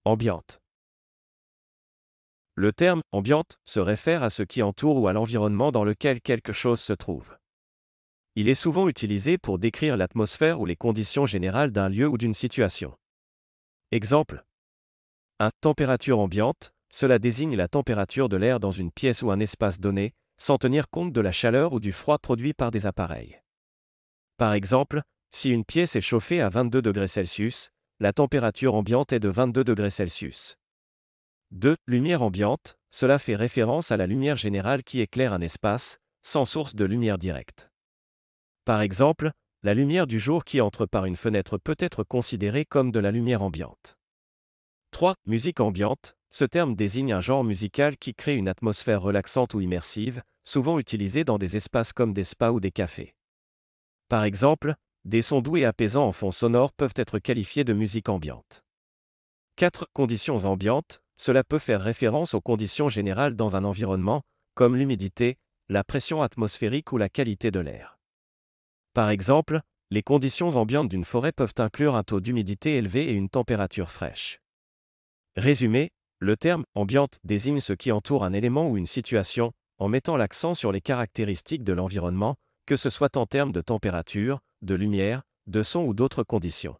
Ambiante. Le terme « ambiante » se réfère à ce qui entoure ou à l'environnement dans lequel quelque chose se trouve. Il est souvent utilisé pour décrire l'atmosphère ou les conditions générales d'un lieu ou d'une situation. Exemple. Température ambiante, cela désigne la température de l'air dans une pièce ou un espace donné, sans tenir compte de la chaleur ou du froid produit par des appareils. Par exemple, si une pièce est chauffée à 22 degrés Celsius, la température ambiante est de 22 degrés Celsius. 2. Lumière ambiante, cela fait référence à la lumière générale qui éclaire un espace, sans source de lumière directe. Par exemple, la lumière du jour qui entre par une fenêtre peut être considérée comme de la lumière ambiante. 3. Musique ambiante, ce terme désigne un genre musical qui crée une atmosphère relaxante ou immersive, souvent utilisé dans des espaces comme des spas ou des cafés. Par exemple, des sons doux et apaisants en fond sonore peuvent être qualifiés de musique ambiante. 4. Conditions ambiantes, cela peut faire référence aux conditions générales dans un environnement, comme l'humidité, la pression atmosphérique ou la qualité de l'air. Par exemple, les conditions ambiantes d'une forêt peuvent inclure un taux d'humidité élevé et une température fraîche. Résumé, le terme « ambiante » désigne ce qui entoure un élément ou une situation, en mettant l'accent sur les caractéristiques de l'environnement, que ce soit en termes de température, de lumière, de son ou d'autres conditions.